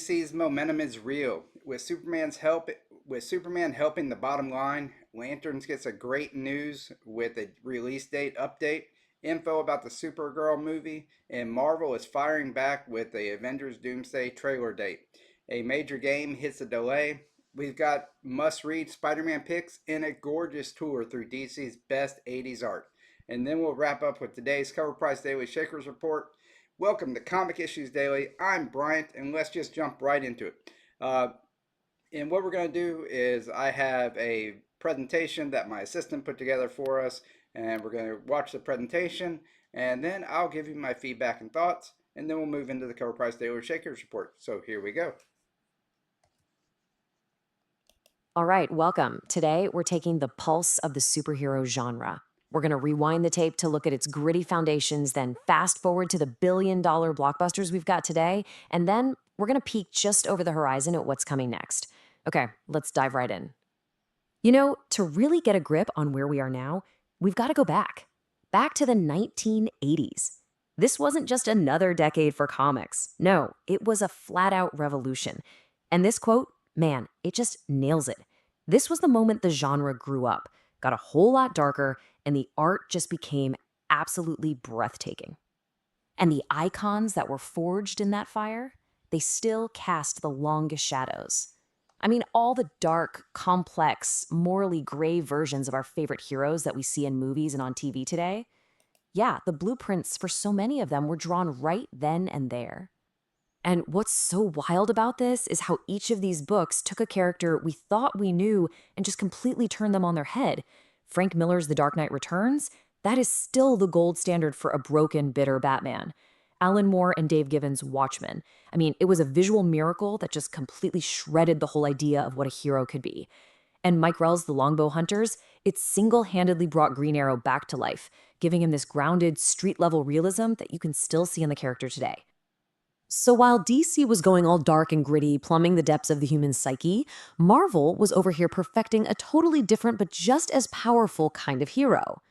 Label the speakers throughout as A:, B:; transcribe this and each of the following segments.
A: DC's momentum is real. With Superman helping the bottom line, Lanterns gets a great news with a release date update, info about the Supergirl movie, and Marvel is firing back with the Avengers Doomsday trailer date. A major game hits a delay. We've got must-read Spider-Man picks and a gorgeous tour through DC's best 80s art. And then we'll wrap up with today's CovrPrice Daily Shakers report. Welcome to Comic Issues Daily. I'm Bryant, and let's just jump right into it. And what we're going to do is I have a presentation that my assistant put together for us, and we're going to watch the presentation, and then I'll give you my feedback and thoughts, and then we'll move into the CovrPrice Daily Shakers report. So here we go.
B: All right, welcome. Today, we're taking the pulse of the superhero genre. We're going to rewind the tape to look at its gritty foundations, then fast forward to the billion-dollar blockbusters we've got today, and then we're going to peek just over the horizon at what's coming next. Okay, let's dive right in. You know, to really get a grip on where we are now, we've got to go back to the 1980s. This wasn't just another decade for comics. No, it was a flat-out revolution. And this quote, man, it just nails it. This was the moment the genre grew up, got a whole lot darker, and the art just became absolutely breathtaking. And the icons that were forged in that fire, they still cast the longest shadows. I mean, all the dark, complex, morally gray versions of our favorite heroes that we see in movies and on TV today, yeah, the blueprints for so many of them were drawn right then and there. And what's so wild about this is how each of these books took a character we thought we knew and just completely turned them on their head. Frank Miller's The Dark Knight Returns, that is still the gold standard for a broken, bitter Batman. Alan Moore and Dave Gibbons' Watchmen. I mean, it was a visual miracle that just completely shredded the whole idea of what a hero could be. And Mike Grell's The Longbow Hunters, it single-handedly brought Green Arrow back to life, giving him this grounded, street-level realism that you can still see in the character today. So while DC was going all dark and gritty, plumbing the depths of the human psyche, Marvel was over here perfecting a totally different but just as powerful kind of hero.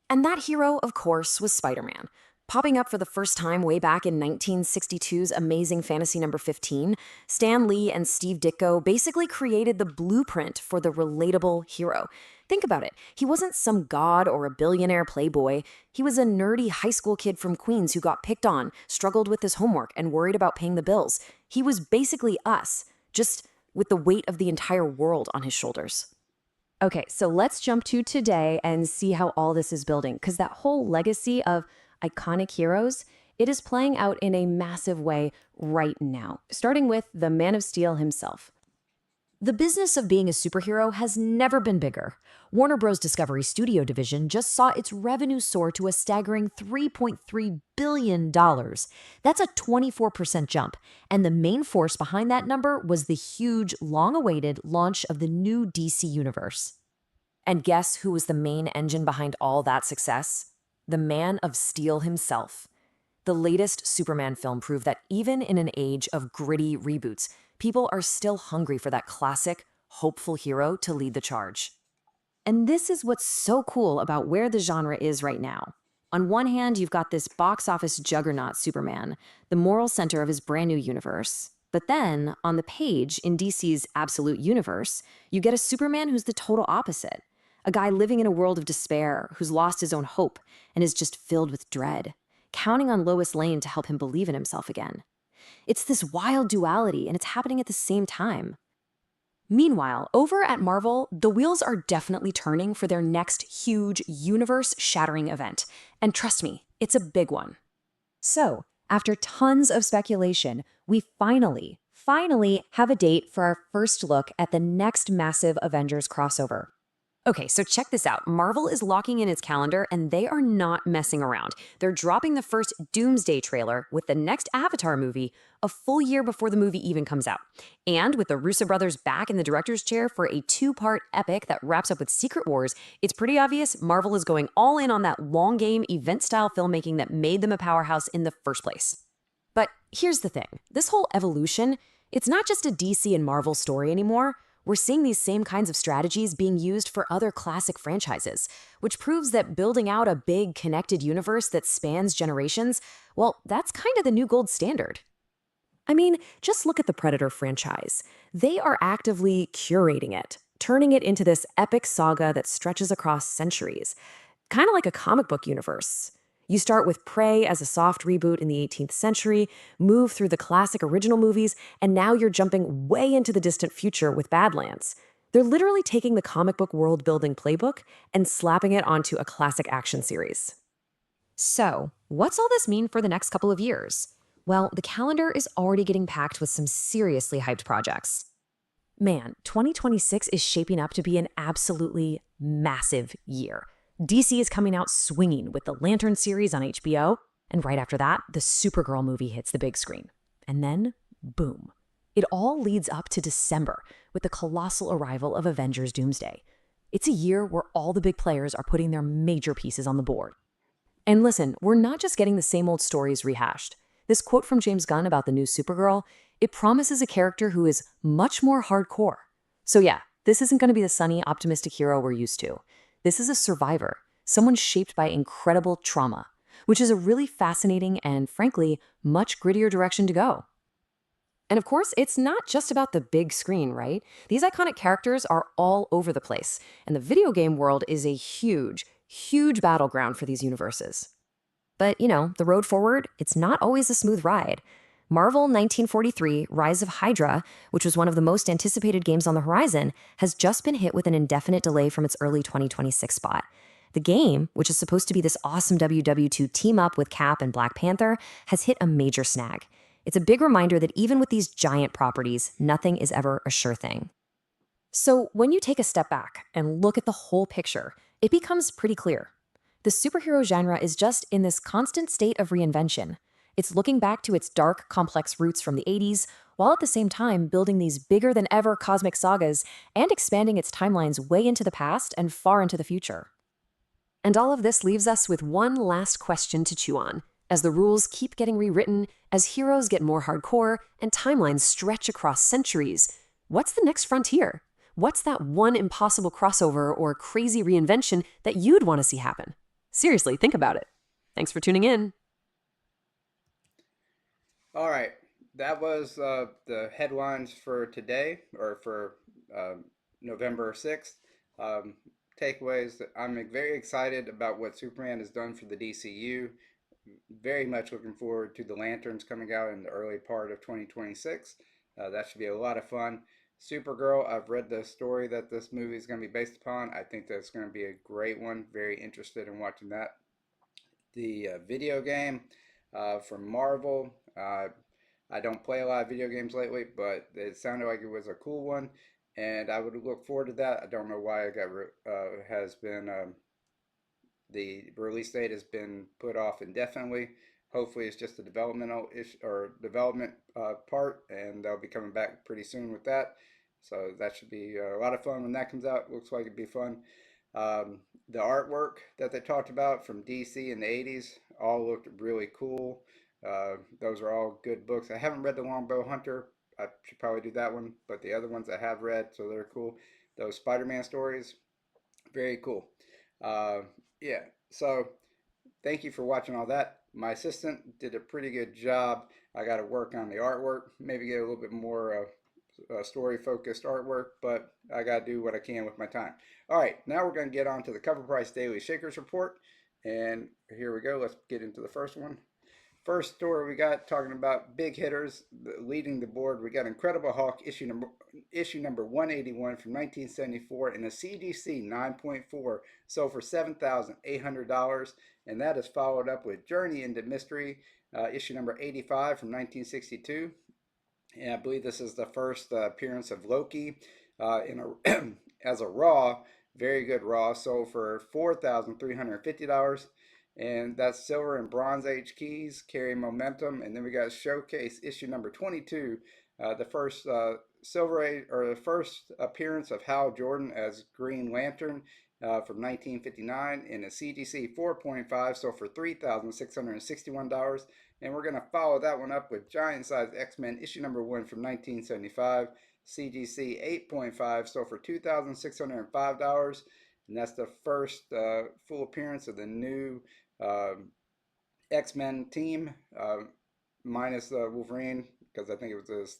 B: And that hero, of course, was Spider-Man. Popping up for the first time way back in 1962's Amazing Fantasy number 15, Stan Lee and Steve Ditko basically created the blueprint for the relatable hero. Think about it. He wasn't some god or a billionaire playboy. He was a nerdy high school kid from Queens who got picked on, struggled with his homework, and worried about paying the bills. He was basically us, just with the weight of the entire world on his shoulders. Okay, so let's jump to today and see how all this is building, because that whole legacy of iconic heroes, it is playing out in a massive way right now, starting with the Man of Steel himself. The business of being a superhero has never been bigger. Warner Bros. Discovery Studio division just saw its revenue soar to a staggering $3.3 billion. That's a 24% jump, and the main force behind that number was the huge, long-awaited launch of the new DC Universe. And guess who was the main engine behind all that success? The Man of Steel himself. The latest Superman film proved that even in an age of gritty reboots, people are still hungry for that classic, hopeful hero to lead the charge. And this is what's so cool about where the genre is right now. On one hand, you've got this box office juggernaut Superman, the moral center of his brand new universe. But then, on the page, in DC's Absolute Universe, you get a Superman who's the total opposite. A guy living in a world of despair, who's lost his own hope and is just filled with dread, counting on Lois Lane to help him believe in himself again. It's this wild duality, and it's happening at the same time. Meanwhile, over at Marvel, the wheels are definitely turning for their next huge, universe-shattering event. And trust me, it's a big one. So, after tons of speculation, we finally have a date for our first look at the next massive Avengers crossover. Okay, so check this out. Marvel is locking in its calendar, and they are not messing around. They're dropping the first Doomsday trailer with the next Avatar movie a full year before the movie even comes out. And with the Russo brothers back in the director's chair for a two-part epic that wraps up with Secret Wars, it's pretty obvious Marvel is going all in on that long-game, event-style filmmaking that made them a powerhouse in the first place. But here's the thing. This whole evolution, it's not just a DC and Marvel story anymore. We're seeing these same kinds of strategies being used for other classic franchises, which proves that building out a big, connected universe that spans generations, well, that's kind of the new gold standard. I mean, just look at the Predator franchise. They are actively curating it, turning it into this epic saga that stretches across centuries, kind of like a comic book universe. You start with Prey as a soft reboot in the 18th century, move through the classic original movies, and now you're jumping way into the distant future with Badlands. They're literally taking the comic book world building playbook and slapping it onto a classic action series. So, what's all this mean for the next couple of years? Well, the calendar is already getting packed with some seriously hyped projects. Man, 2026 is shaping up to be an absolutely massive year. DC is coming out swinging with the Lantern series on HBO, and right after that, the Supergirl movie hits the big screen. And then, boom. It all leads up to December with the colossal arrival of Avengers Doomsday. It's a year where all the big players are putting their major pieces on the board. And listen, we're not just getting the same old stories rehashed. This quote from James Gunn about the new Supergirl, it promises a character who is much more hardcore. So yeah, this isn't going to be the sunny, optimistic hero we're used to. This is a survivor, someone shaped by incredible trauma, which is a really fascinating and, frankly, much grittier direction to go. And of course, it's not just about the big screen, right? These iconic characters are all over the place, and the video game world is a huge, huge battleground for these universes. But, the road forward, it's not always a smooth ride. Marvel 1943 Rise of Hydra, which was one of the most anticipated games on the horizon, has just been hit with an indefinite delay from its early 2026 spot. The game, which is supposed to be this awesome WW2 team up with Cap and Black Panther, has hit a major snag. It's a big reminder that even with these giant properties, nothing is ever a sure thing. So when you take a step back and look at the whole picture, it becomes pretty clear. The superhero genre is just in this constant state of reinvention. It's looking back to its dark, complex roots from the 80s, while at the same time building these bigger than ever cosmic sagas and expanding its timelines way into the past and far into the future. And all of this leaves us with one last question to chew on. As the rules keep getting rewritten, as heroes get more hardcore, and timelines stretch across centuries, what's the next frontier? What's that one impossible crossover or crazy reinvention that you'd want to see happen? Seriously, think about it. Thanks for tuning in.
A: All right, that was the headlines for today, or for November 6th. Um, Takeaways: I'm very excited about what Superman has done for the DCU. Very much looking forward to the Lanterns coming out in the early part of 2026. That should be a lot of fun. Supergirl, I've read the story that this movie is going to be based upon. I think that's going to be a great one. Very interested in watching that. The video game from Marvel. I don't play a lot of video games lately, but it sounded like it was a cool one, and I would look forward to that. I don't know why it got has been the release date has been put off indefinitely. Hopefully, it's just a developmental issue or development part, and they'll be coming back pretty soon with that. So that should be a lot of fun when that comes out. Looks like it'd be fun. The artwork that they talked about from DC in the 80s all looked really cool. Those are all good books. I haven't read The Longbow Hunter. I should probably do that one, but the other ones I have read, so they're cool. Those Spider-Man stories, very cool. Uh, yeah, so thank you for watching all that. My assistant did a pretty good job. I got to work on the artwork, maybe get a little bit more story focused artwork, but I got to do what I can with my time. All right, now we're going to get on to the CovrPrice Daily Shakers report. And here we go. Let's get into the first one. First story we got talking about big hitters leading the board. We got Incredible Hulk issue number 181 from 1974 in a CGC 9.4, sold for $7,800, and that is followed up with Journey into Mystery issue number 85 from 1962. And I believe this is the first appearance of Loki in a as a Raw, very good Raw, sold for $4,350. And that's Silver and Bronze Age keys carry momentum. And then we got Showcase issue number 22, the first Silver Age, or the first appearance of Hal Jordan as Green Lantern from 1959 in a CGC 4.5, sold for $3,661. And we're going to follow that one up with Giant Size X-Men issue number 1 from 1975, CGC 8.5, sold for $2,605. And that's the first full appearance of the new uh, X-Men team, minus Wolverine. because I think it was his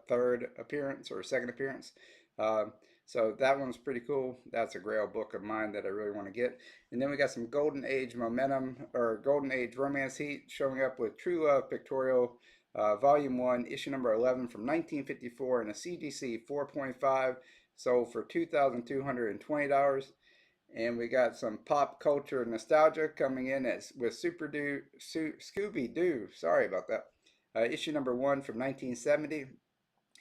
A: third appearance or second appearance. Um, so that one's pretty cool. That's a grail book of mine that I really want to get. And then we got some Golden Age Momentum or Golden Age Romance Heat showing up with True Love Pictorial Volume 1, issue number 11 from 1954 in a CGC 4.5, sold for $2,220. And we got some pop culture nostalgia coming in with Scooby Doo. Sorry about that. Issue number 1 from 1970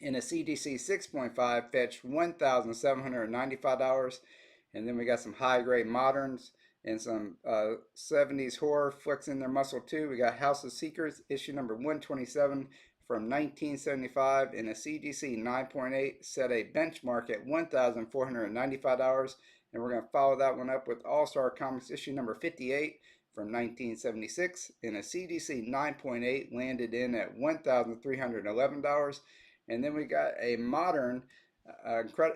A: in a CDC 6.5 fetched $1,795. And then we got some high grade moderns and some 70s horror flexing their muscle too. We got House of Secrets, issue number 127 from 1975 in a CGC 9.8, set a benchmark at $1,495. And we're going to follow that one up with All Star Comics, issue number 58 from 1976 in a CDC 9.8, landed in at $1,311. And then we got a modern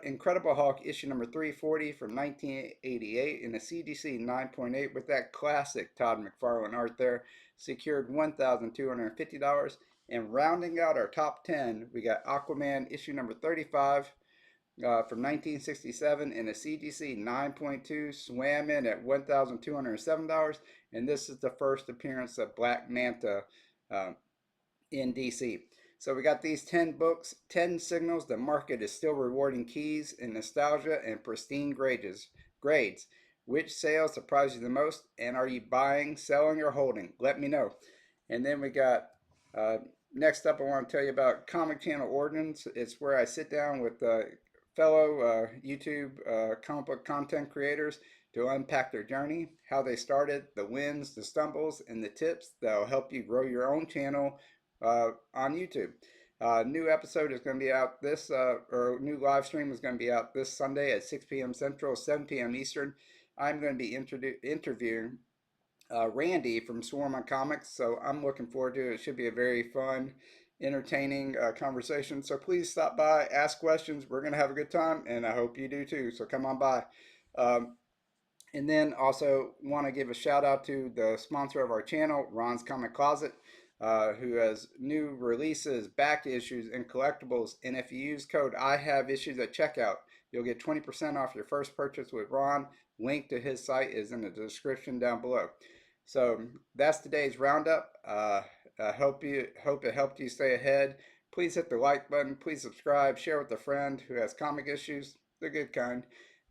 A: Incredible Hulk issue number 340 from 1988 in a CDC 9.8 with that classic Todd McFarlane art there, secured $1,250. And rounding out our top 10, we got Aquaman issue number 35 from 1967 in a CDC 9.2, swam in at $1,207. And this is the first appearance of Black Manta in DC. So we got these 10 books, 10 signals the market is still rewarding keys in nostalgia and pristine grades. Which sales surprise you the most? And are you buying, selling, or holding? Let me know. And then we got, next up I want to tell you about Comic Channel Ordinance. It's where I sit down with fellow YouTube comic book content creators to unpack their journey, how they started, the wins, the stumbles, and the tips that will help you grow your own channel on YouTube. New episode is going to be out or new live stream is going to be out this Sunday at 6 p.m. Central, 7 p.m. Eastern. I'm going to be interviewing Randy from Swarm on Comics, so I'm looking forward to it. It should be a very fun, entertaining conversation. So please stop by, ask questions. We're going to have a good time, and I hope you do too. So come on by. And then also want to give a shout out to the sponsor of our channel, Ron's Comic Closet, who has new releases, back issues, and collectibles. And if you use code I have issues at checkout, you'll get 20% off your first purchase with Ron. Link to his site is in the description down below. So that's today's roundup. I hope it helped you stay ahead. Please hit the like button. Please subscribe. Share with a friend who has comic issues, the good kind.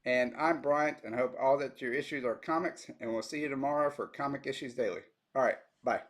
A: And I'm Bryant, and hope all that your issues are comics. And we'll see you tomorrow for Comic Issues Daily. All right, bye.